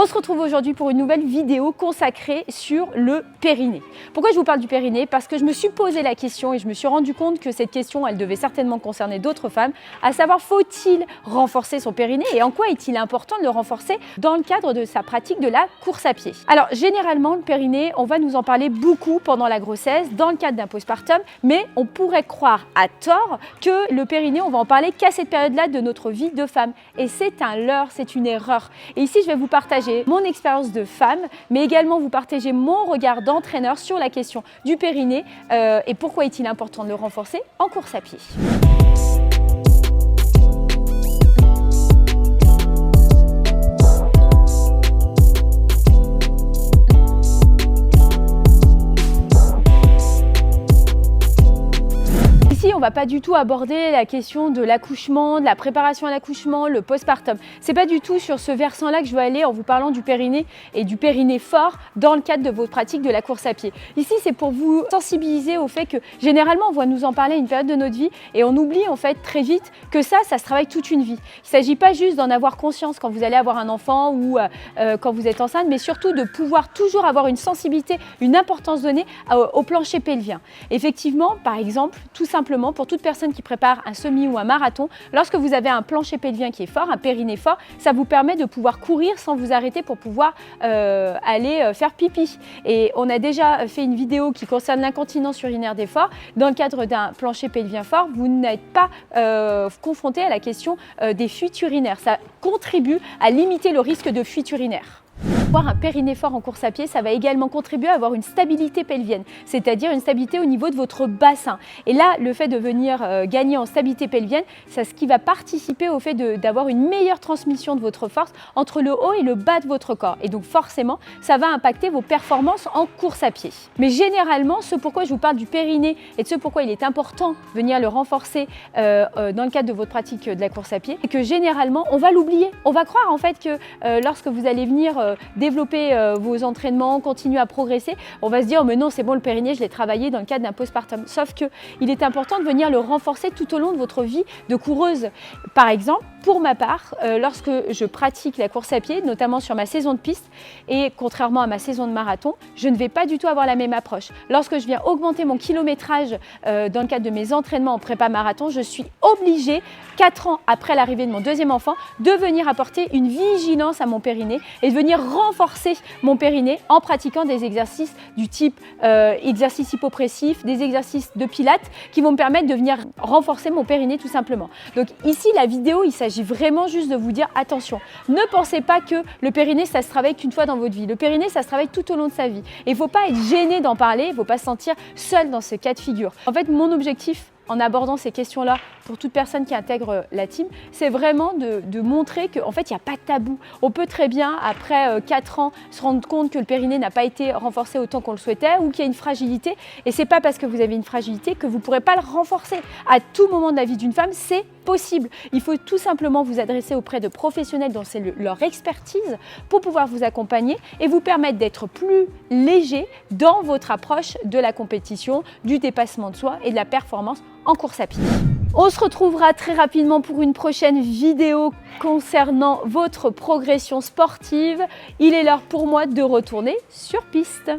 On se retrouve aujourd'hui pour une nouvelle vidéo consacrée sur le périnée. Pourquoi je vous parle du périnée? Parce que je me suis posé la question et je me suis rendu compte que cette question, elle devait certainement concerner d'autres femmes, à savoir, faut-il renforcer son périnée et en quoi est-il important de le renforcer dans le cadre de sa pratique de la course à pied? Alors, généralement, le périnée, on va nous en parler beaucoup pendant la grossesse, dans le cadre d'un postpartum, mais on pourrait croire à tort que le périnée, on va en parler qu'à cette période-là de notre vie de femme. Et c'est un leurre, c'est une erreur. Et ici, je vais vous partager mon expérience de femme, mais également vous partager mon regard d'entraîneur sur la question du périnée et pourquoi est-il important de le renforcer en course à pied. On ne va pas du tout aborder la question de l'accouchement, de la préparation à l'accouchement, le postpartum. C'est pas du tout sur ce versant-là que je veux aller en vous parlant du périnée et du périnée fort dans le cadre de votre pratique de la course à pied. Ici, c'est pour vous sensibiliser au fait que généralement, on va nous en parler à une période de notre vie et on oublie en fait très vite que ça se travaille toute une vie. Il ne s'agit pas juste d'en avoir conscience quand vous allez avoir un enfant ou quand vous êtes enceinte, mais surtout de pouvoir toujours avoir une sensibilité, une importance donnée au plancher pelvien. Effectivement, par exemple, tout simplement, pour toute personne qui prépare un semi ou un marathon, lorsque vous avez un plancher pelvien qui est fort, un périnée fort, ça vous permet de pouvoir courir sans vous arrêter pour pouvoir aller faire pipi. Et on a déjà fait une vidéo qui concerne l'incontinence urinaire des forts. Dans le cadre d'un plancher pelvien fort, vous n'êtes pas confronté à la question des fuites urinaires. Ça contribue à limiter le risque de fuite urinaire. Avoir un périnée fort en course à pied, ça va également contribuer à avoir une stabilité pelvienne, c'est-à-dire une stabilité au niveau de votre bassin. Et là, le fait de venir gagner en stabilité pelvienne, c'est ce qui va participer au fait d'avoir une meilleure transmission de votre force entre le haut et le bas de votre corps. Et donc forcément, ça va impacter vos performances en course à pied. Mais généralement, ce pourquoi je vous parle du périnée et de ce pourquoi il est important de venir le renforcer dans le cadre de votre pratique de la course à pied, c'est que généralement, on va l'oublier. On va croire en fait que lorsque vous allez venir développer vos entraînements, continuer à progresser, on va se dire mais non, c'est bon, le périnée, je l'ai travaillé dans le cadre d'un postpartum. Sauf qu'il est important de venir le renforcer tout au long de votre vie de coureuse. Par exemple, pour ma part, lorsque je pratique la course à pied, notamment sur ma saison de piste, et contrairement à ma saison de marathon, je ne vais pas du tout avoir la même approche. Lorsque je viens augmenter mon kilométrage dans le cadre de mes entraînements en prépa marathon, je suis obligée, 4 ans après l'arrivée de mon deuxième enfant, de venir apporter une vigilance à mon périnée et de venir renforcer mon périnée en pratiquant des exercices du type exercice hypopressif, des exercices de pilates qui vont me permettre de venir renforcer mon périnée tout simplement. Donc ici, la vidéo, il s'agit vraiment juste de vous dire attention, ne pensez pas que le périnée, ça se travaille qu'une fois dans votre vie. Le périnée, ça se travaille tout au long de sa vie. Et il ne faut pas être gêné d'en parler, il ne faut pas se sentir seul dans ce cas de figure. En fait, mon objectif, en abordant ces questions-là pour toute personne qui intègre la team, c'est vraiment de montrer qu'en fait, il n'y a pas de tabou. On peut très bien, après 4 ans, se rendre compte que le périnée n'a pas été renforcé autant qu'on le souhaitait ou qu'il y a une fragilité. Et ce n'est pas parce que vous avez une fragilité que vous ne pourrez pas le renforcer. À tout moment de la vie d'une femme, c'est possible. Il faut tout simplement vous adresser auprès de professionnels dont c'est leur expertise pour pouvoir vous accompagner et vous permettre d'être plus léger dans votre approche de la compétition, du dépassement de soi et de la performance en course à pied. On se retrouvera très rapidement pour une prochaine vidéo concernant votre progression sportive. Il est l'heure pour moi de retourner sur piste.